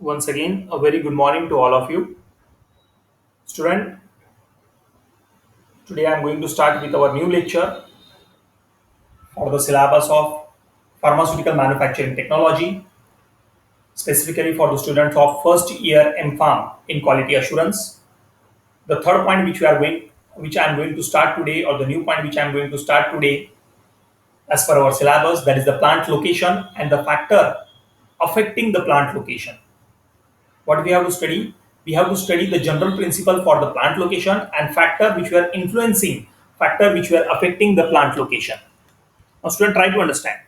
Once again, a very good morning to all of you. Student, today I am going to start with our new lecture for the syllabus of pharmaceutical manufacturing technology, specifically for the students of first year MPharm in quality assurance. The third point which I am going to start today, or the new point which I am going to start today, as per our syllabus, that is the plant location and the factor affecting the plant location. What we have to study? We have to study the general principle for the plant location and factor which were influencing, factor which were affecting the plant location. Now student, try to understand.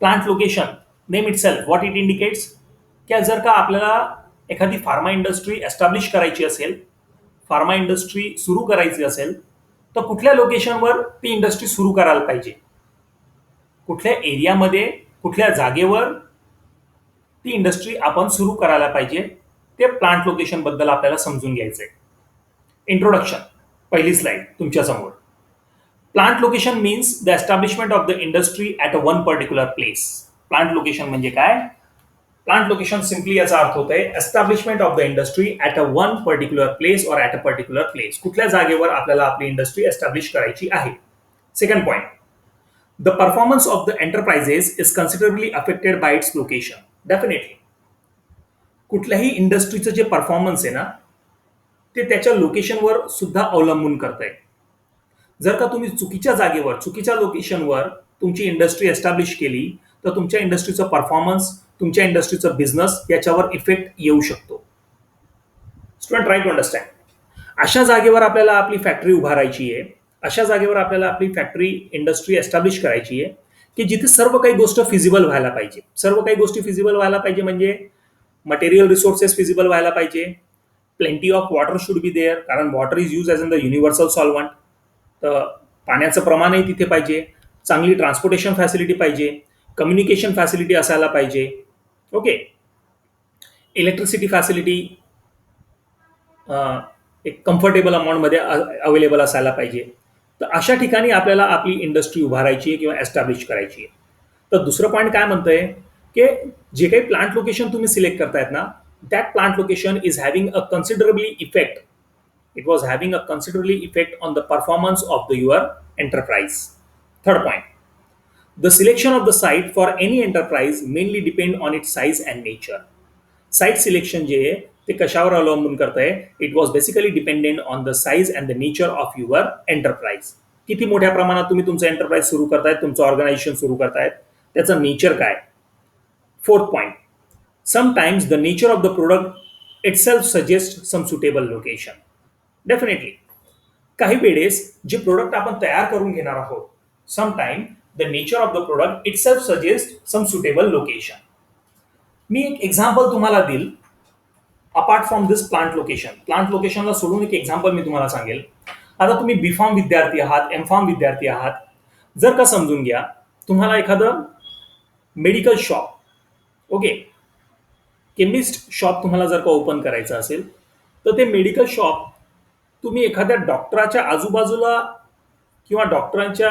Plant location, name itself, what it indicates? की जर का आपल्याला एखादी pharma industry establish करायची असेल, pharma industry सुरू करायची असेल, तर कुठल्या लोकेशनवर ती इंडस्ट्री सुरू करायला पाहिजे, कुठल्या एरियामध्ये, कुठल्या जागेवर ती इंडस्ट्री आपण सुरू करायला पाहिजे, ते प्लांट लोकेशन बद्दल आपल्याला समजून घ्यायचंय. इंट्रोडक्शन, पहिली स्लाइड तुमच्या समोर. Plant location means the establishment of the industry at a one particular place. Plant location म्हणजे काय? प्लांट लोकेशन सिंपली याचा अर्थ होत आहे establishment of the industry at a one particular place or at a particular place. कुठल्या जागेवर आपल्याला आपली इंडस्ट्री एस्टॅब्लिश करायची आहे. Second point, the performance of the enterprises is considerably affected by its location. Definitely कुठल्याही इंडस्ट्रीचं जे परफॉर्मन्स आहे ना, ते त्याच्या लोकेशनवर सुद्धा अवलंबून करत आहे. जर का तुम्ही चुकीच्या जागेवर, चुकीच्या लोकेशनवर तुमची इंडस्ट्री एस्टॅब्लिश केली, तर तुमच्या इंडस्ट्रीचं परफॉर्मन्स, तुमच्या इंडस्ट्रीचं बिझनेस याच्यावर इफेक्ट येऊ शकतो. Student, try to understand. अशा जागेवर आपल्याला आपली फॅक्टरी उभारायची आहे, अशा जागेवर आपल्याला आपली फॅक्टरी इंडस्ट्री एस्टॅब्लिश करायची आहे की जिथे सर्व काही गोष्ट फिजिबल व्हायला पाहिजे. सर्व काही गोष्टी फिजिबल व्हायला पाहिजे म्हणजे मटेरियल रिसोर्सेस फिजिबल व्हायला पाहिजे, plenty of water should be there, कारण water is use as in the universal solvent. तर पाण्याचं प्रमाणही तिथे पाहिजे, चांगली ट्रान्सपोर्टेशन फॅसिलिटी पाहिजे, कम्युनिकेशन फॅसिलिटी असायला पाहिजे. ओके, इलेक्ट्रिसिटी फॅसिलिटी एक कम्फर्टेबल अमाऊंटमध्ये अवेलेबल असायला पाहिजे. तर अशा ठिकाणी आपल्याला आपली इंडस्ट्री उभारायची आहे किंवा एस्टॅब्लिश करायची आहे. तर दुसरं पॉईंट काय म्हणतंय की जे काही प्लांट लोकेशन तुम्ही सिलेक्ट करतायत ना, that plant location is having a considerably effect, it was having a considerably effect on the performance of your enterprise. Third point, the selection of the site for any enterprise mainly depend on its size and nature. Site selection जे आहे ते कशावर अवलंबून करतंय? It was basically dependent on the size and the nature of your enterprise. किती मोठ्या प्रमाणात तुम्ही तुमचं एंटरप्राइज सुरू करतायत, तुमचं ऑर्गनायझेशन सुरू करतायत, त्याचं नेचर काय. Fourth point, sometimes the nature of the product itself suggests some suitable location. Definitely काही वेळेस जे प्रोडक्ट आपण तयार करून घेणार आहोत, sometime the nature of the product itself suggest some suitable location. मी एक एक्झाम्पल तुम्हाला देईल apart from this plant location. Plant लोकेशनला सोडून एक एक्झाम्पल मी तुम्हाला सांगेल. आता तुम्ही बीफार्म विद्यार्थी आहात, एमफार्म विद्यार्थी आहात. जर का समजून घ्या, तुम्हाला एखादं medical shop, okay, chemist shop तुम्हाला जर का ओपन करायचं असेल, तर ते मेडिकल शॉप तुम्ही एखाद्या डॉक्टराच्या आजूबाजूला किंवा डॉक्टरांच्या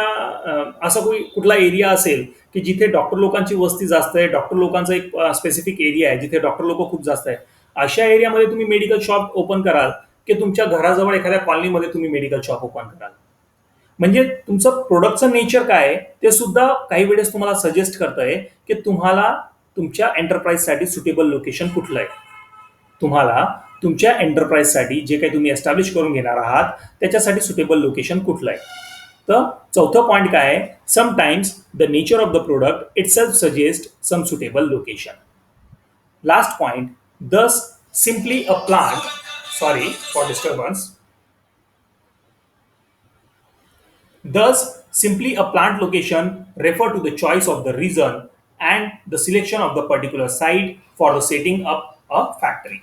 असा कुठला एरिया असेल की जिथे डॉक्टर लोकांची वस्ती जास्त आहे, डॉक्टर लोकांचा एक स्पेसिफिक एरिया आहे जिथे डॉक्टर लोक खूप जास्त आहे, अशा एरियामध्ये तुम्ही मेडिकल शॉप ओपन कराल की तुमच्या घराजवळ एखाद्या कॉलनीमध्ये तुम्ही मेडिकल शॉप ओपन कराल. म्हणजे तुमचं प्रोडक्टचं नेचर काय आहे ते सुद्धा काही वेळेस तुम्हाला सजेस्ट करतंय की तुम्हाला तुमच्या एंटरप्राइजसाठी सुटेबल लोकेशन कुठलं आहे. तुम्हाला तुमच्या एंटरप्राइजसाठी जे काही तुम्ही एस्टॅब्लिश करून घेणार आहात त्याच्यासाठी सुटेबल लोकेशन कुठलं आहे. तर चौथं पॉईंट काय आहे? Sometimes the nature of the product itself suggest some suitable location. Last point, thus simply a plant, sorry for disturbance, thus simply a plant location refer to the choice of the region and the selection of the particular site for the setting up a factory.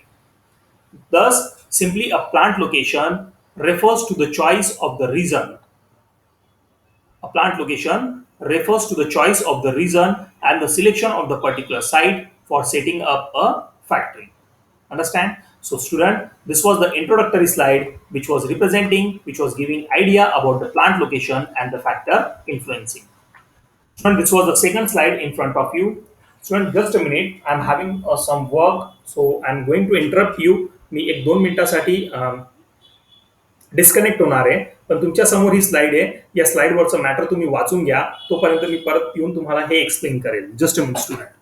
Thus, simply a plant location refers to the choice of the region. A plant location refers to the choice of the region and the selection of the particular site for setting up a factory. Understand? So student, this was the introductory slide which was giving idea about the plant location and the factor influencing. Student, this was the second slide in front of you. Student, just a minute. I'm having some work, so I'm going to interrupt you. मी 1-2 मिनिटासाठी disconnect होणार आहे. पण तुमच्या समोर ही slide आहे. या स्लाइडवरचं matter तुम्ही वाचून घ्या. तोपर्यंत मी परत येऊन तुम्हाला हे एक्सप्लेन करेल. Just a minute student.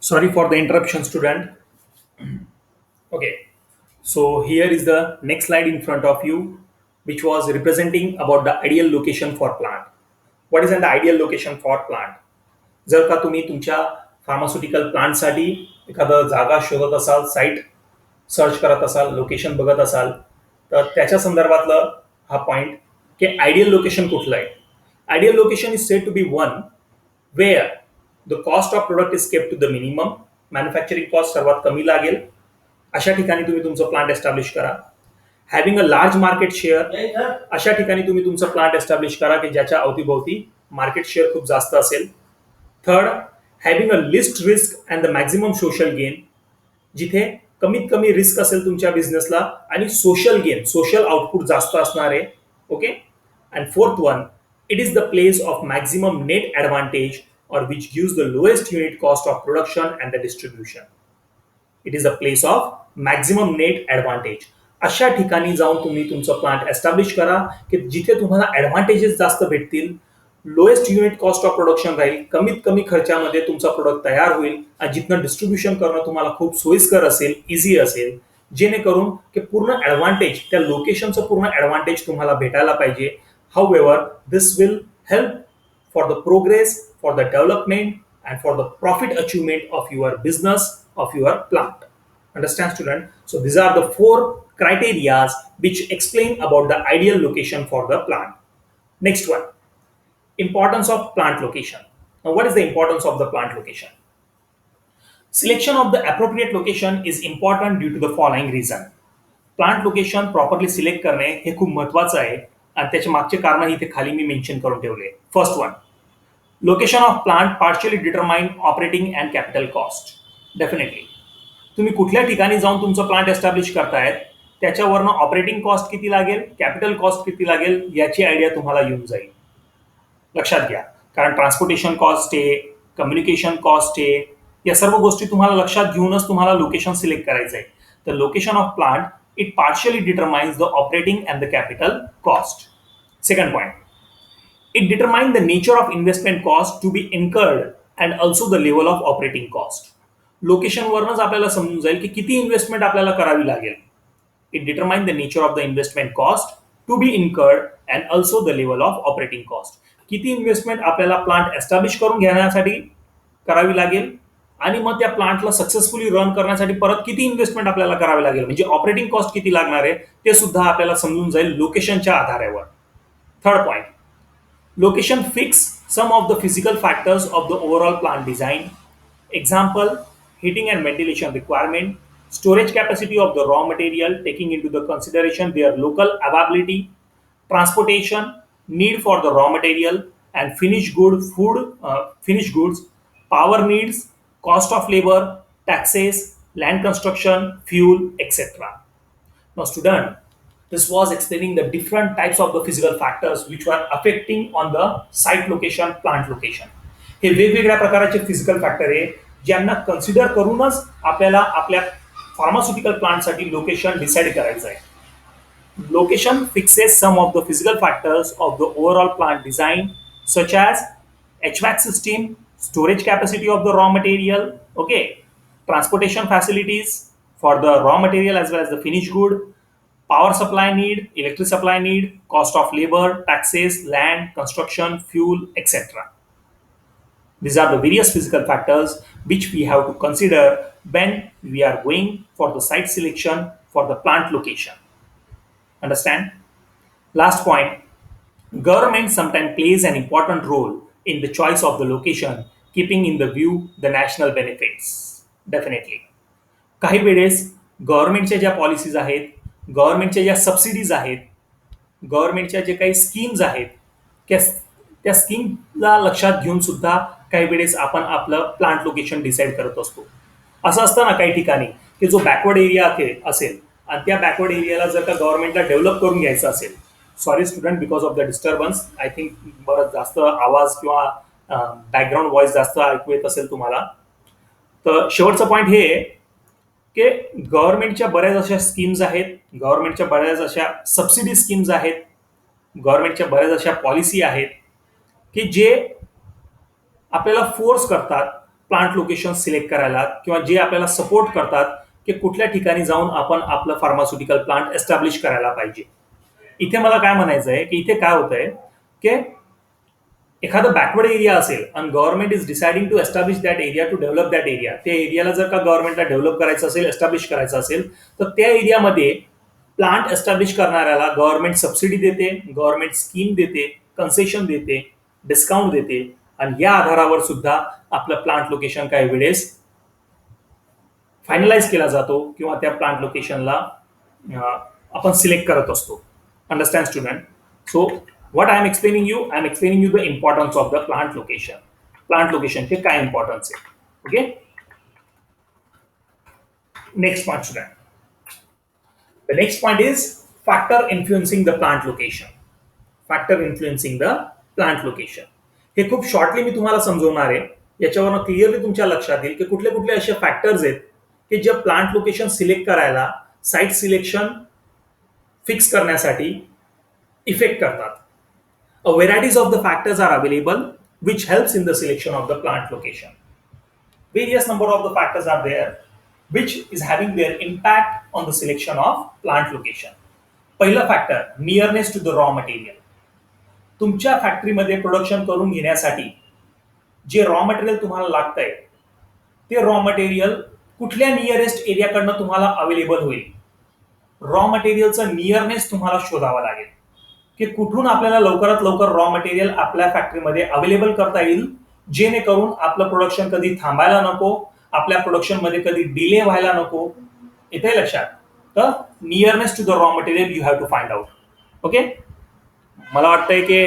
Sorry for the interruption, student. Okay. So here is the next slide in front of you, which was representing about the ideal location for plant. What is an ideal location for plant? जर का तुम्ही तुमच्या pharmaceutical प्लांटसाठी एखादं जागा शोधत असाल, site search करत असाल, लोकेशन बघत असाल, तर त्याच्या संदर्भातलं हा पॉइंट की आयडियल लोकेशन कुठलं आहे. Ideal location is said to be one where the cost of product is kept to the minimum. Manufacturing cost सर्वात कमी लागेल अशा ठिकाणी तुम्ही तुमचं प्लांट एस्टॅब्लिश करा. Having a large market share, अशा ठिकाणी तुम्ही तुमचं प्लांट एस्टॅब्लिश करा की ज्याच्या अवतीभोवती मार्केट शेअर खूप जास्त असेल. Third, having a list risk and the maximum social gain, जिथे कमीत कमी रिस्क असेल तुमच्या बिझनेसला आणि सोशल गेन, सोशल आउटपुट जास्त असणार आहे. Okay. And fourth one, it is the place of maximum net advantage or which gives the lowest unit cost of production and the distribution. It is a place of maximum net advantage. अशा ठिकाणी जाऊन तुम्ही तुमचं plant establish करा की जिथे तुम्हाला advantages जास्त भेटतील, lowest unit cost of production राहील, कमीत कमी खर्चामध्ये तुमचा प्रोडक्ट तयार होईल आणि जिथनं डिस्ट्रीब्युशन करणं तुम्हाला खूप सोयीस्कर असेल, इझी असेल, जेणेकरून की पूर्ण ॲडव्हान्टेज, त्या लोकेशनचं पूर्ण ॲडव्हान्टेज तुम्हाला भेटायला पाहिजे. However, this will help for the progress, for the development, and for the profit achievement of your business, of your plant. Understand, student? So these are the 4 criteria which explain about the ideal location for the plant. Next one, importance of plant location. Now, what is the importance of the plant location? Selection of the appropriate location is important due to the following reason. Plant location properly select करणे हे खूप महत्वाचं आहे आणि त्याच्या मागचे कारण इथे खाली मी मेन्शन करून ठेवले. First one, location of plant partially determine operating and capital cost. Definitely तुम्ही कुठल्या ठिकाणी जाऊन तुमचं प्लांट एस्टॅब्लिश करतायत त्याच्यावरनं ऑपरेटिंग कॉस्ट किती लागेल, कॅपिटल कॉस्ट किती लागेल याची आयडिया तुम्हाला येऊन जाईल. लक्षात घ्या, कारण ट्रान्सपोर्टेशन कॉस्ट आहे, कम्युनिकेशन कॉस्ट आहे, या सर्व गोष्टी तुम्हाला लक्षात घेऊनच तुम्हाला लोकेशन सिलेक्ट करायचं आहे. तर location of plant it partially determines the operating and the capital cost. Second point, it determines the nature of investment cost to be incurred and also the level of operating cost. Location वरनच आपल्याला समजून जाईल की किती investment आपल्याला करावी लागेल. It determines the nature of the investment cost to be incurred and also the level of operating cost. किती investment आपल्याला प्लांट एस्टॅब्लिश करून घेण्यासाठी करावी लागेल आणि मग त्या प्लांटला सक्सेसफुली रन करण्यासाठी परत किती इन्व्हेस्टमेंट आपल्याला करावी लागेल, म्हणजे ऑपरेटिंग कॉस्ट किती लागणार आहे ते सुद्धा आपल्याला समजून जाईल लोकेशनच्या आधारावर. Third point, location fix some of the physical factors of the overall plant design. Example, heating and ventilation requirement, storage capacity of the raw material taking into the consideration their local availability, transportation, need for the raw material and finished goods, power needs, cost of labor, taxes, land construction, fuel, etc. Now, student, this was explaining the different types of the physical factors which were affecting on the site location, plant location. हे वेगवेगळ्या प्रकारचे physical factor आहे ज्यांना consider करूनच आपल्याला आपल्या pharmaceutical प्लांटसाठी location decide करायचं आहे. Location fixes some of the physical factors of the overall plant design, such as HVAC system, storage capacity of the raw material, okay, transportation facilities for the raw material as well as the finished good, power supply need, electric supply need, cost of labor, taxes, land, construction, fuel, etc. These are the various physical factors which we have to consider when we are going for the site selection for the plant location. Understand? Last point, government sometimes plays an important role in the choice of the location, keeping in the view the national benefits. Definitely. काही वेळेस गव्हर्नमेंटच्या ज्या policies आहेत, गव्हर्नमेंटच्या ज्या subsidies आहेत, गव्हर्नमेंटच्या जे काही स्कीम्स आहेत, त्या स्कीमला लक्षात घेऊन सुद्धा काही वेळेस आपण आपलं प्लांट लोकेशन डिसाईड करत असतो. असं असतं ना काही ठिकाणी की जो बॅकवर्ड एरिया असेल आणि त्या बॅकवर्ड एरियाला जर का गव्हर्नमेंटला डेव्हलप करून घ्यायचं असेल, sorry student because of the disturbance, I think बरंच जास्त आवाज किंवा बॅकग्राऊंड व्हॉइस जास्त ऐकू येत असेल तुम्हाला. तर शेवटचं पॉईंट हे आहे की गव्हर्नमेंटच्या बऱ्याच अशा स्कीम्स आहेत, गव्हर्नमेंटच्या बऱ्याच अशा सबसिडी स्कीम्स आहेत, गव्हर्नमेंटच्या बऱ्याच अशा पॉलिसी आहेत की जे आपल्याला फोर्स करतात प्लांट लोकेशन सिलेक्ट करायला किंवा जे आपल्याला सपोर्ट करतात की कुठल्या ठिकाणी जाऊन आपण आपलं फार्मास्युटिकल प्लांट एस्टॅब्लिश करायला पाहिजे. इथे मला काय म्हणायचं आहे की इथे काय होत आहे की एखादा बॅकवर्ड एरिया असेल आणि government is deciding to establish that area, to develop that area. त्या एरियाला जर का गव्हर्नमेंटला डेव्हलप करायचं असेल, एस्टॅब्लिश करायचं असेल, तर त्या एरियामध्ये प्लांट एस्टॅब्लिश करणाऱ्याला गव्हर्नमेंट सबसिडी देते, गव्हर्नमेंट स्कीम देते, कन्सेशन देते, डिस्काउंट देते आणि या आधारावर सुद्धा आपलं प्लांट लोकेशन काही वेळेस फायनलाइज केला जातो किंवा त्या प्लांट लोकेशनला आपण सिलेक्ट करत असतो. Understand student? So what I am explaining you the importance of the plant location. Plant location चे काय importance आहे. Okay? Next point, student. The next point is factor influencing the plant location. Factor influencing the plant location. हे खूप shortly मी तुम्हाला समजवणार आहे. याच्यावरून clearly तुमच्या लक्षात येईल की कुठले कुठले असे फॅक्टर्स आहेत की जे प्लांट लोकेशन सिलेक्ट करायला, साईट सिलेक्शन फिक्स करण्यासाठी इफेक्ट करतात. Varieties of the factors are available which helps in the selection of the plant location. Various number of the factors are there which is having their impact on the selection of plant location. पहिला factor, nearness to the raw material. तुमच्या फॅक्टरीमध्ये production करून घेण्यासाठी जे raw material तुम्हाला लागतंय ते raw material कुठल्या नियरेस्ट एरियाकडनं तुम्हाला अवेलेबल होईल. रॉ मटेरियलचं नियरनेस तुम्हाला शोधावं लागेल की कुठून आपल्याला लवकरात लवकर रॉ मटेरियल आपल्या फॅक्टरीमध्ये अवेलेबल करता येईल, जेणेकरून आपलं प्रोडक्शन कधी थांबायला नको, आपल्या प्रोडक्शनमध्ये कधी डिले व्हायला नको. इथे लक्षात, तर nearness to the raw material you have to find out. Okay, मला वाटतंय की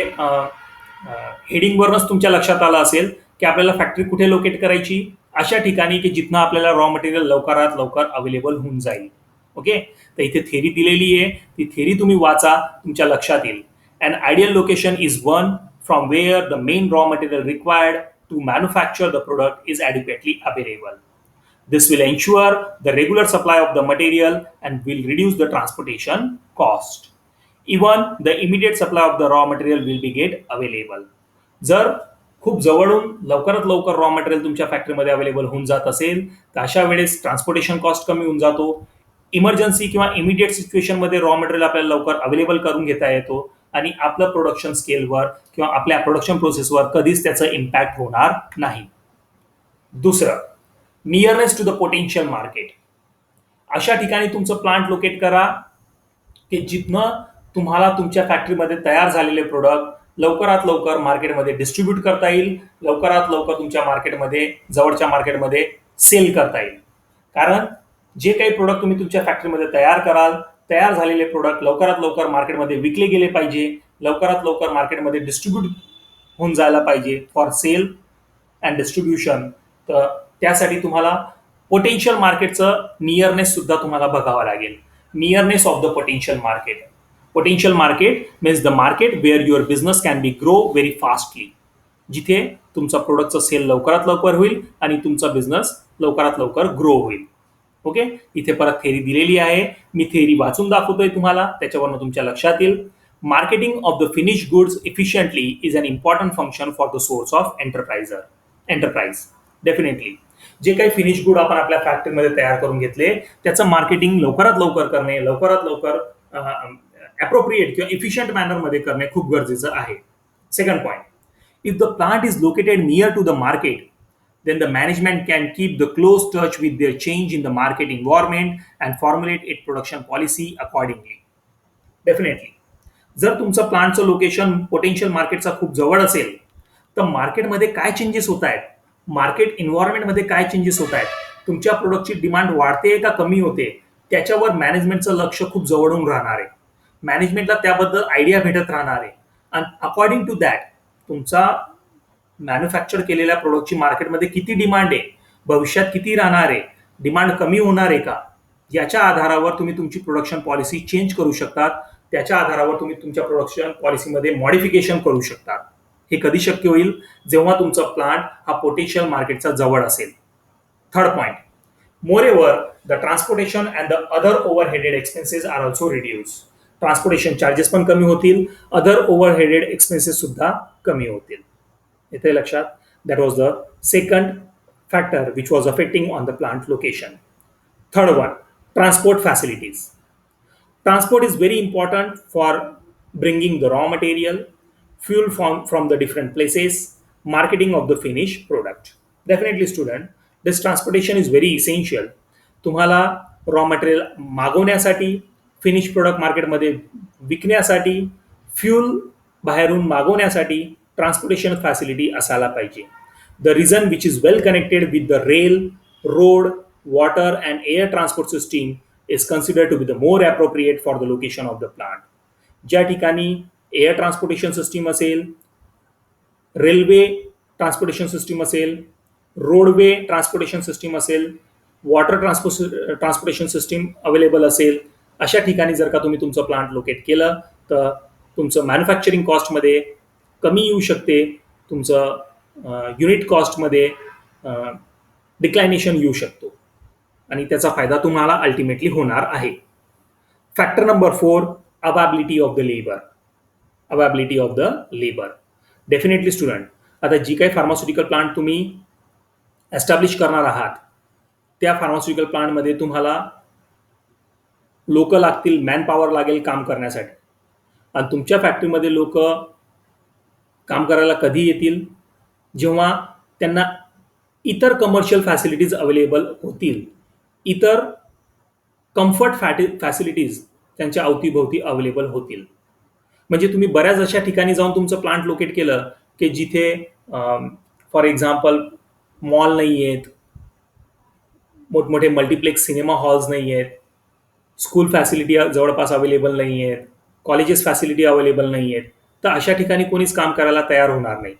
हेडिंगवरूनच तुमच्या लक्षात आलं असेल की आपल्याला फॅक्टरी कुठे लोकेट करायची, अशा ठिकाणी की जिथनं आपल्याला रॉ मटेरियल लवकरात लवकर अवेलेबल होऊन जाईल. ओके, तर इथे थेरी दिलेली आहे, ती थेरी तुम्ही वाचा, तुमच्या लक्षात येईल. An ideal location is one from where the main raw material required to manufacture the product is adequately available. This will ensure the regular supply of the material and will reduce the transportation cost. Even the immediate supply of the raw material will be get available. जर खूप जवळून लवकरात लवकर raw material तुमच्या फॅक्टरीमध्ये available होऊन जात असेल तर अशा वेळेस ट्रान्सपोर्टेशन कॉस्ट कमी होऊन जातो. इमर्जन्सी किंवा इमिडिएट सिच्युएशनमध्ये रॉ मटेरियल आपल्याला लवकर अवेलेबल करून घेता येतो आणि आपलं प्रोडक्शन स्केलवर किंवा आपल्या प्रोडक्शन प्रोसेसवर कधीच त्याचं इम्पॅक्ट होणार नाही. दुसरं, nearness to the potential market. अशा ठिकाणी तुमचं प्लांट लोकेट करा की जिथनं तुम्हाला तुमच्या फॅक्टरीमध्ये तयार झालेले प्रोडक्ट लवकरात लवकर मार्केटमध्ये डिस्ट्रीब्यूट करता येईल, लवकरात लवकर तुमच्या मार्केटमध्ये, जवळच्या मार्केटमध्ये सेल करता येईल. कारण जे काही प्रोडक्ट तुम्ही तुमच्या फॅक्टरीमध्ये तयार कराल, तयार झालेले प्रोडक्ट लवकरात लवकर मार्केटमध्ये विकले गेले पाहिजे, लवकरात लवकर मार्केटमध्ये डिस्ट्रीब्यूट होऊन जायला पाहिजे फॉर सेल अँड डिस्ट्रीब्युशन. तर त्यासाठी तुम्हाला पोटेन्शियल मार्केटचं नियरनेस सुद्धा तुम्हाला बघावं लागेल. Nearness of the potential market. Potential market means the market where your business can be grow very fastly. जिथे तुमचा प्रोडक्टचं सेल लवकरात लवकर होईल आणि तुमचा बिझनेस लवकरात लवकर ग्रो होईल. ओके, इथे परत थेरी दिलेली आहे. मी थेरी वाचून दाखवतोय तुम्हाला, त्याच्यावरनं तुमच्या लक्षात येईल. Marketing of the finish goods efficiently is an important function for the source of enterprise. Definitely जे काही फिनिश गुड आपण आपल्या फॅक्टरीमध्ये तयार करून घेतले त्याचं मार्केटिंग लवकरात लवकर करणे, लवकरात लवकर अप्रोप्रिएट किंवा इफिशियंट मॅनरमध्ये करणे खूप गरजेचं आहे. Second point, if the plant is located near to the market, then the management can keep the close touch with their change in the market environment and formulate its production policy accordingly. Definitely जर तुमचं प्लांटचं location potential मार्केटचा खूप जवळ असेल तर मार्केटमध्ये काय changes होत आहेत, मार्केट एन्व्हायरमेंटमध्ये काय चेंजेस होत आहेत, तुमच्या प्रोडक्टची डिमांड वाढते का कमी होते, त्याच्यावर मॅनेजमेंटचं लक्ष खूप जवळून राहणार आहे. मॅनेजमेंटला त्याबद्दल आयडिया भेटत राहणार आहे आणि अकॉर्डिंग टू दॅट तुमचा मॅन्युफॅक्चर केलेल्या प्रोडक्टची मार्केटमध्ये किती डिमांड आहे, भविष्यात किती राहणार आहे, डिमांड कमी होणार आहे का, याच्या आधारावर तुम्ही तुमची प्रोडक्शन पॉलिसी चेंज करू शकतात. त्याच्या आधारावर तुम्ही तुमच्या प्रोडक्शन पॉलिसीमध्ये मॉडिफिकेशन करू शकता. हे कधी शक्य होईल, जेव्हा तुमचा प्लांट हा पोटेन्शियल मार्केटचा जवळ असेल. Third point, moreover the transportation and the other overheaded expenses are also reduce. Transportation charges पण कमी होतील, अदर ओव्हरहेडेड एक्सपेन्सेस सुद्धा कमी होतील. इथे लक्षात, that was the second factor which was affecting on the plant location. Third one, transport facilities. Transport is very important for bringing the raw material, fuel from the different places, marketing of the finished product. Definitely student, this transportation is very essential. तुम्हाला raw material मागवण्यासाठी, finish product मार्केटमध्ये विकण्यासाठी, fuel बाहेरून मागवण्यासाठी transportation facility असायला पाहिजे. The reason which is well connected with the rail, road, water and air transport system is considered to be the more appropriate for the location of the plant. ज्या ठिकाणी air transportation system असेल, railway transportation system असेल, roadway transportation system असेल, water transportation system available असेल, अशा ठिकाणी जर का तुम्ही तुमचं प्लांट लोकेट केलं तर तुमचं मॅन्युफॅक्चरिंग कॉस्टमध्ये कमी येऊ शकते, तुमचं युनिट कॉस्टमध्ये डिक्लायनेशन येऊ शकतो आणि त्याचा फायदा तुम्हाला अल्टिमेटली होणार आहे. Factor number 4, availability of the labour. Availability of the labour. Definitely student, आता जी काही फार्मास्युटिकल प्लांट तुम्ही एस्टॅब्लिश करणार आहात त्या फार्मास्युटिकल प्लांटमध्ये तुम्हाला लोक लागतील, मॅन पॉवर लागेल काम करण्यासाठी. आणि तुमच्या फॅक्टरीमध्ये लोक काम करायला कधी येतील, जेव्हा त्यांना इतर कमर्शियल फॅसिलिटीज अवेलेबल होतील, इतर कम्फर्ट फॅसिलिटीज त्यांच्या अवतीभोवती अवेलेबल होतील. म्हणजे तुम्ही बऱ्याच अशा ठिकाणी जाऊन तुमचं प्लांट लोकेट केलं की जिथे फॉर एक्झाम्पल मॉल नाही आहेत, मोठमोठे मल्टिप्लेक्स सिनेमा हॉल्स नाही आहेत, स्कूल फॅसिलिटी जवळपास अवेलेबल नाही आहेत, कॉलेजेस फॅसिलिटी अवेलेबल नाही आहेत, तर अशा ठिकाणी कोणीच काम करायला तयार होणार नाही.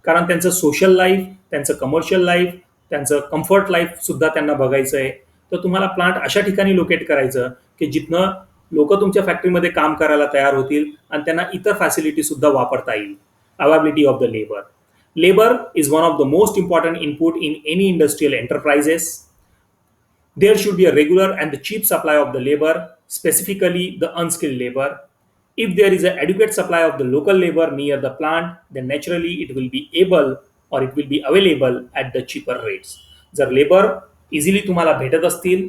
कारण त्यांचं सोशल लाईफ, त्यांचं कमर्शियल लाईफ, त्यांचं कम्फर्ट लाईफ सुद्धा त्यांना बघायचं आहे. तर तुम्हाला प्लांट अशा ठिकाणी लोकेट करायचं की जिथनं लोक तुमच्या फॅक्टरीमध्ये काम करायला तयार होतील आणि त्यांना इतर फॅसिलिटी सुद्धा वापरता येईल. Availability of the labour. Labour is one of the most important input in any industrial enterprises. There should be a regular and the cheap supply of the labor, specifically the unskilled labor. If there is an adequate supply of the local labor near the plant, then naturally it will be able or it will be available at the cheaper rates. जर labour easily तुम्हाला भेटत असतील,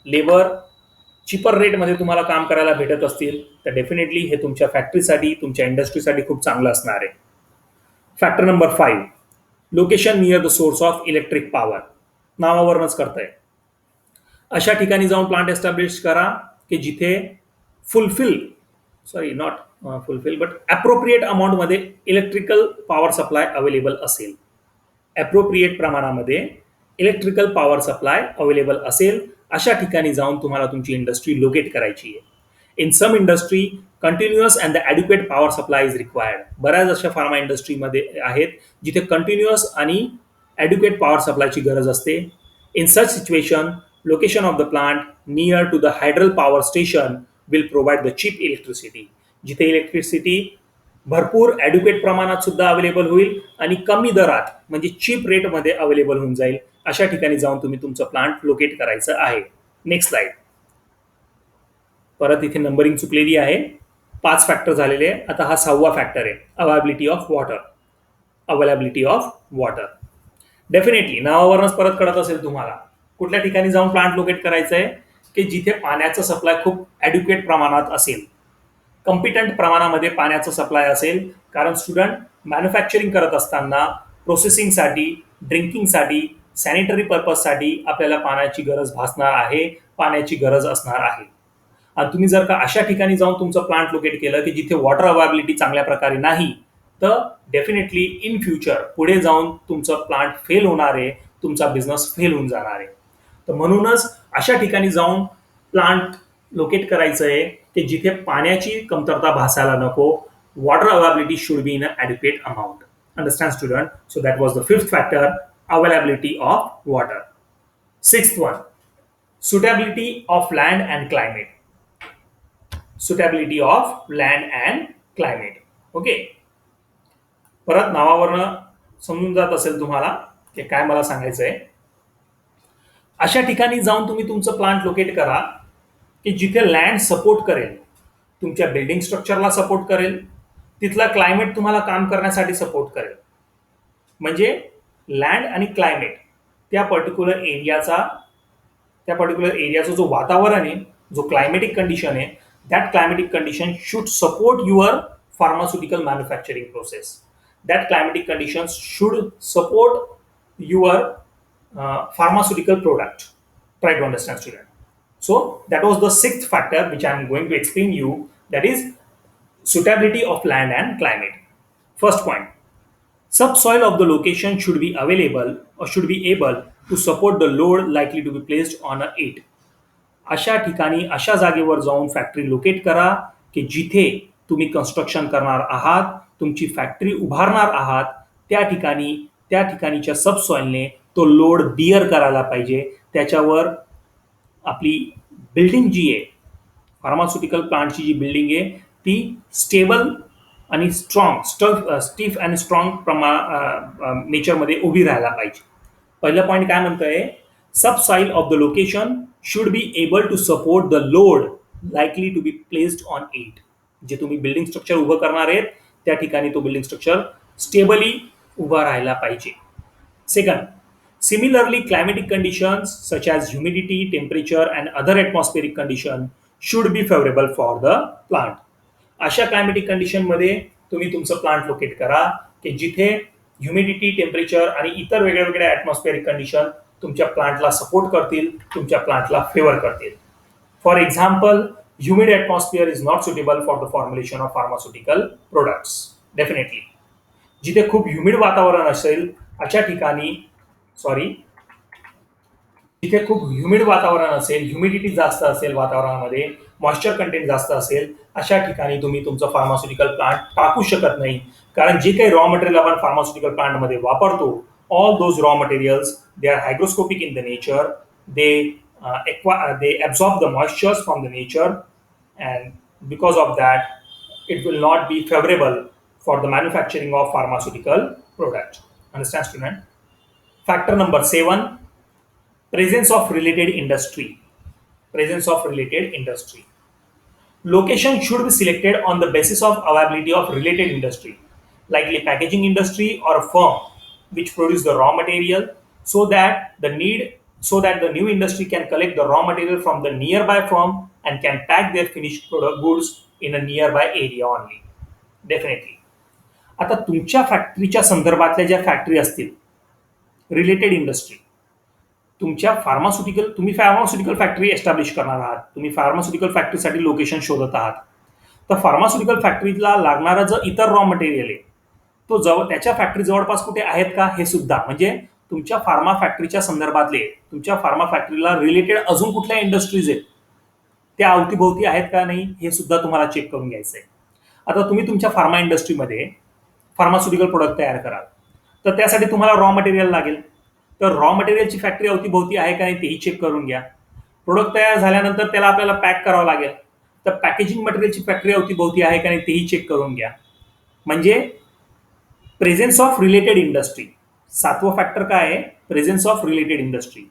labour cheaper रेटमध्ये तुम्हाला काम करायला भेटत असतील, तर डेफिनेटली हे तुमच्या फॅक्टरीसाठी, तुमच्या इंडस्ट्रीसाठी खूप चांगलं असणार आहे. Factor number 5, location near the source of electric power. नावावरूनच करताय, अशा ठिकाणी जाऊन प्लांट एस्टॅब्लिश करा की जिथे अप्रोप्रिएट अमाऊंटमध्ये इलेक्ट्रिकल पॉवर सप्लाय अवेलेबल असेल. अप्रोप्रिएट प्रमाणामध्ये इलेक्ट्रिकल पॉवर सप्लाय अवेलेबल असेल अशा ठिकाणी जाऊन तुम्हाला तुमची इंडस्ट्री लोकेट करायची आहे. In some industry continuous and the adequate power supply is required. बऱ्याच अशा फार्मा इंडस्ट्रीमध्ये आहेत जिथे कंटिन्युअस आणि ॲड्युकेट पॉवर सप्लायची गरज असते. In such situation, location of the plant near to the hydel power station will provide the cheap electricity. जिथे electricity भरपूर ॲड्युकेट प्रमाणात सुद्धा अवेलेबल होईल आणि कमी दरात म्हणजे चीप रेटमध्ये अवेलेबल होऊन जाईल. अशा ठिकाणी जाऊन तुम्ही तुमचं प्लांट लोकेट करायचं आहे. Next slide. परत इथे नंबरिंग चुकलेली आहे. 5 फॅक्टर झालेले आहे. आता हा 6वा फॅक्टर आहे, availability of water. Availability of water. Definitely नावावरूनच परत कळत असेल तुम्हाला कुठल्या ठिकाणी जाऊन प्लांट लोकेट करायचं आहे की जिथे पाण्याचं सप्लाय खूप ॲड्युकेट प्रमाणात असेल, कॉम्पिटंट प्रमाणामध्ये पाण्याचं सप्लाय असेल. कारण स्टुडंट मॅन्युफॅक्चरिंग करत असताना प्रोसेसिंगसाठी, ड्रिंकिंगसाठी, सॅनिटरी पर्पजसाठी आपल्याला पाण्याची गरज भासणार आहे, पाण्याची गरज असणार आहे. आणि तुम्ही जर का अशा ठिकाणी जाऊन तुमचं प्लांट लोकेट केलं की जिथे वॉटर अवेलेबिलिटी चांगल्या प्रकारे नाही, तर डेफिनेटली इन फ्युचर पुढे जाऊन तुमचं प्लांट फेल होणार आहे, तुमचा बिझनेस फेल होऊन जाणार आहे. तर म्हणूनच अशा ठिकाणी जाऊन प्लांट लोकेट करायचं आहे की जिथे पाण्याची कमतरता भासायला नको. Water availability should be in a adequate amount. Understand student? So that was the 5th factor, availability of water. 6th one, suitability of land and climate. Suitability of land and climate. Okay, परत नावावरनं समजून जात असेल तुम्हाला की काय मला सांगायचं आहे. अशा ठिकाणी जाऊन तुम्ही तुमचं प्लांट लोकेट करा की जिथे लँड सपोर्ट करेल, तुमच्या बिल्डिंग स्ट्रक्चरला सपोर्ट करेल, तिथला क्लायमेट तुम्हाला काम करण्यासाठी सपोर्ट करेल. म्हणजे लँड आणि क्लायमेट त्या पर्टिक्युलर एरियाचा जो वातावरण आहे, जो क्लायमेटिक कंडिशन आहे, that climatic condition should support your pharmaceutical manufacturing process. That climatic conditions should support your pharmaceutical product. Try to understand, student. So that was the 6th factor which I am going to explain you, that is suitability of land and climate. First point, subsoil of the location should be available or should be able to support the load likely to be placed on it. अशा ठिकाणी, अशा जागेवर जाऊन factory locate करा की जिथे तुम्ही construction करणार आहात, तुमची फॅक्टरी उभारणार आहात, त्या ठिकाणीच्या सबसॉइलने तो लोड बिअर करायला पाहिजे. त्याच्यावर आपली बिल्डिंग जी आहे, फार्मास्युटिकल प्लांटची जी बिल्डिंग आहे ती स्टेबल आणि स्टीफ अँड स्ट्रॉंग नेचरमध्ये उभी राहायला पाहिजे. पहिलं पॉईंट काय म्हणतोय, subsoil of the location should be able to support the load likely to be placed on it. जे तुम्ही बिल्डिंग स्ट्रक्चर उभं करणार आहेत त्या ठिकाणी तो बिल्डिंग स्ट्रक्चर स्टेबली उभा राहायला पाहिजे. Second, similarly climatic conditions such as humidity, temperature and other atmospheric condition should be favourable for the plant. अशा क्लायमेटिक कंडिशनमध्ये तुम्ही तुमचं प्लांट लोकेट करा की जिथे ह्युमिडिटी, टेम्परेचर आणि इतर वेगळ्या वेगळ्या ॲटमॉस्फेरिक कंडिशन तुमच्या प्लांटला सपोर्ट करतील, तुमच्या प्लांटला फेवर करतील. For example, humid atmosphere is not suitable for the formulation of pharmaceutical products. Definitely जिथे खूप ह्युमिड वातावरण असेल अशा ठिकाणी, जिथे खूप ह्युमिड वातावरण असेल, ह्युमिडिटी जास्त असेल वातावरणामध्ये, मॉइश्चर कंटेंट जास्त असेल, अशा ठिकाणी तुम्ही तुमचं फार्मास्युटिकल प्लांट टाकू शकत नाही. कारण जे काही रॉ मटेरियल आपण फार्मास्युटिकल प्लांटमध्ये वापरतो, all those raw materials, they are hygroscopic in the nature. They absorb the moistures from the nature, and because of that it will not be favorable for the manufacturing of pharmaceutical product. Understand, student? Factor number 7, presence of related industry. Location should be selected on the basis of availability of related industry, likely packaging industry or a firm which produce the raw material, so that the new industry can collect the raw material from the nearby firm and can pack their finished product goods in a nearby area only. Definitely. आता तुमच्या फॅक्टरीच्या संदर्भातल्या ज्या factory असतील, related industry, तुम्ही pharmaceutical factory establish करणार आहात, तुम्ही फार्मास्युटिकल फॅक्टरीसाठी लोकेशन शोधत आहात, तर फार्मास्युटिकल फॅक्टरीला लागणारा जो इतर रॉ मटेरियल आहे तो त्याच्या फॅक्टरी जवळपास कुठे आहेत का हे सुद्धा, म्हणजे तुमच्या फार्मा फॅक्टरीच्या संदर्भातले, तुमच्या फार्मा फॅक्टरीला रिलेटेड अजून कुठल्या इंडस्ट्रीज आहेत त्या अवतीभोवती आहेत का नाही हे सुद्धा तुम्हाला चेक करून घ्यायचं आहे. आता तुम्ही तुमच्या फार्मा इंडस्ट्रीमध्ये फार्मास्युटिकल प्रोडक्ट तयार कराल, तर त्यासाठी तुम्हाला रॉ मटेरियल लागेल. तर रॉ मटेरियलची फॅक्टरी अवतीभोवती आहे का नाही तेही चेक करून घ्या. प्रोडक्ट तयार झाल्यानंतर त्याला आपल्याला पॅक करावं लागेल, तर पॅकेजिंग मटेरियलची फॅक्टरी अवतीभोवती आहे का नाही तेही चेक करून घ्या. म्हणजे प्रेझेन्स ऑफ रिलेटेड इंडस्ट्री. 7वं फॅक्टर काय आहे? Presence of related industry.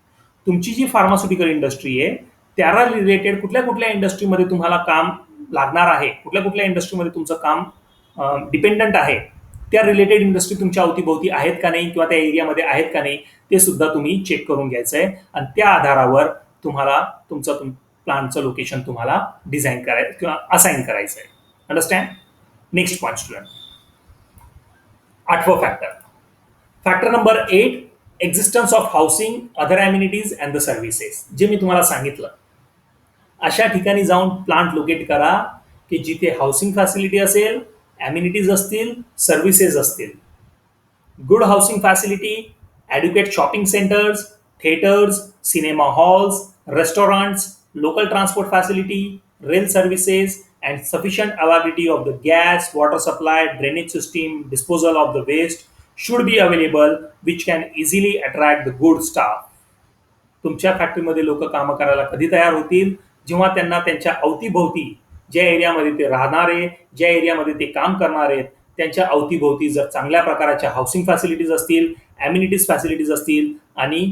तुमची जी फार्मास्युटिकल इंडस्ट्री आहे त्याला रिलेटेड कुठल्या कुठल्या इंडस्ट्रीमध्ये तुम्हाला काम लागणार आहे, कुठल्या कुठल्या इंडस्ट्रीमध्ये तुमचं काम डिपेंडंट आहे, त्या रिलेटेड इंडस्ट्री तुमच्या अवतीभोवती आहेत का नाही किंवा त्या एरियामध्ये आहेत का नाही, ते सुद्धा तुम्ही चेक करून घ्यायचं आहे. आणि त्या आधारावर तुम्हाला तुमचं प्लांटचं लोकेशन तुम्हाला डिझाईन करायचं किंवा असाइन करायचं आहे. अंडरस्टँड? नेक्स्ट पॉईंट स्टुडंट, आठवं factor, factor number 8, existence of housing, other amenities and the services. जे मी तुम्हाला सांगितलं, अशा ठिकाणी जाऊन प्लांट लोकेट करा की जिथे हाऊसिंग फॅसिलिटी असेल, अम्युनिटीज असतील, सर्व्हिसेस असतील. Good housing facility, adequate shopping centres, theatres, cinema halls, restaurants, local transport facility, rail services, and sufficient availability of the gas, water supply, drainage system, disposal of the waste should be available, which can easily attract the good staff. तुमच्या फॅक्टरीमध्ये लोक कामं करायला कधी तयार होतील? जेव्हा त्यांना त्यांच्या अवतीभोवती, ज्या एरियामध्ये ते राहणारे, ज्या एरियामध्ये ते काम करणार आहेत, त्यांच्या अवतीभोवती जर चांगल्या प्रकारच्या हाऊसिंग फॅसिलिटीज असतील, ॲम्युनिटीज फॅसिलिटीज असतील आणि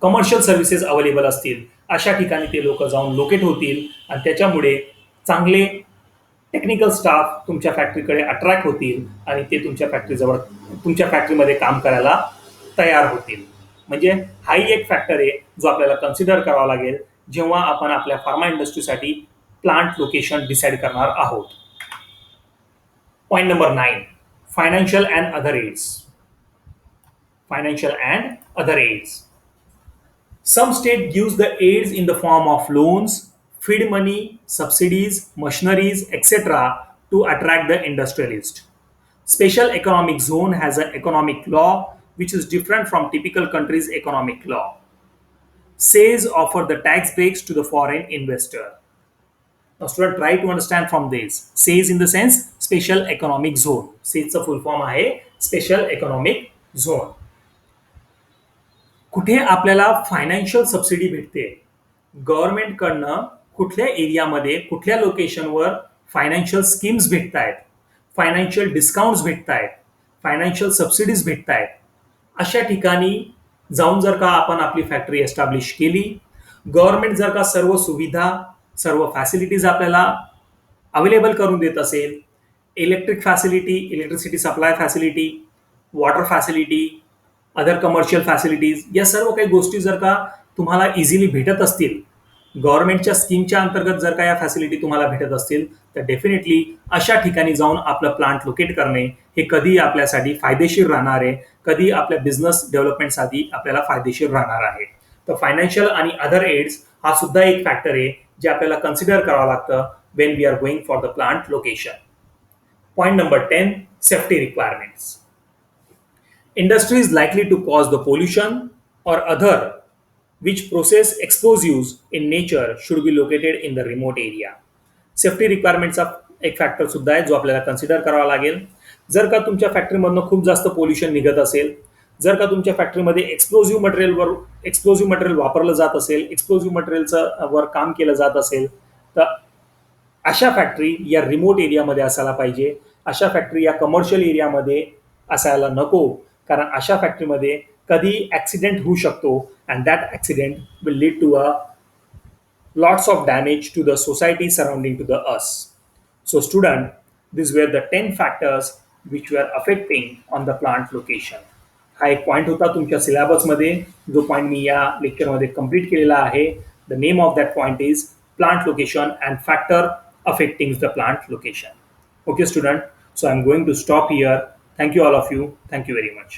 कमर्शियल सर्व्हिसेस अवेलेबल असतील, अशा ठिकाणी ते लोक जाऊन लोकेट होतील आणि त्याच्यामुळे चांगले टेक्निकल स्टाफ तुमच्या फॅक्टरीकडे अट्रॅक्ट होतील आणि ते तुमच्या फॅक्टरीजवळ, तुमच्या फॅक्टरीमध्ये काम करायला तयार होतील. म्हणजे हाही एक फॅक्टर आहे जो आपल्याला कन्सिडर करावा लागेल जेव्हा आपण आपल्या फार्मा इंडस्ट्रीसाठी प्लांट लोकेशन डिसाईड करणार आहोत. Point number 9, financial and other aids. Financial and other aids. Some state gives the aids in the form of loans, feed money, subsidies, machineries, etc. to attract the industrialist. Special economic zone has an economic law which is different from typical country's economic law. Says offer the tax breaks to the foreign investor. Now student, try to understand from this. Says in the sense special economic zone. Says चा full form आहे special economic zone. कुठे आपल्याला financial subsidy भेटते, गव्हर्नमेंटकडनं कुठल्या एरियामध्ये कुठल्या लोकेशनवर financial schemes भेटत आहेत, फायनान्शियल डिस्काउंट्स भेटत आहेत, फायनान्शियल सबसिडीज भेटत आहेत, अशा ठिकाणी जाऊन जर का आपण आपली फॅक्टरी एस्टॅब्लिश केली, गव्हर्नमेंट जर का सर्व सुविधा, सर्व फॅसिलिटीज आपल्याला अवेलेबल करून देत असेल, electric facility, electricity supply facility, water facility, other commercial facilities, या सर्व काही गोष्टी जर का तुम्हाला इझिली भेटत असतील, गव्हर्नमेंटच्या स्कीमच्या अंतर्गत जर का या फॅसिलिटी तुम्हाला भेटत असतील, तर डेफिनेटली अशा ठिकाणी जाऊन आपलं प्लांट लोकेट करणे हे कधी आपल्यासाठी फायदेशीर राहणार आहे, कधी आपल्या बिझनेस डेव्हलपमेंटसाठी आपल्याला फायदेशीर राहणार आहे. तर फायनान्शियल आणि अदर एड्स हा सुद्धा एक फॅक्टर आहे जे आपल्याला कन्सिडर करावं लागतं when we are going for the plant location. Point number 10, safety requirements. Industry is likely to cause the pollution or other which process explosives in nature should be located in the remote area. Safety रिक्वायरमेंटचा एक factor सुद्धा आहे जो आपल्याला consider करावा लागेल. जर का तुमच्या फॅक्टरीमधनं खूप जास्त पोल्युशन निघत असेल, जर का तुमच्या फॅक्टरीमध्ये एक्सप्लोजिव्ह मटेरियल वापरलं जात असेल, एक्सप्लोजिव्ह मटेरियलचं वर काम केलं जात असेल, तर अशा फॅक्टरी या रिमोट एरियामध्ये असायला पाहिजे. अशा फॅक्टरी या कमर्शियल एरियामध्ये असायला नको, कारण अशा फॅक्टरीमध्ये कधी ॲक्सिडेंट होऊ शकतो and that accident will lead to a lots of damage to the society surrounding to the us. So student, this were the 10 factors which we are affecting on the plant location. हा एक point होता तुमच्या सिलेबसमध्ये, जो point मी या लेक्चरमध्ये complete केलेला आहे. The name of that point is plant location and factor affecting the plant location. Okay student, so I'm going to stop here. Thank you all of you. Thank you very much.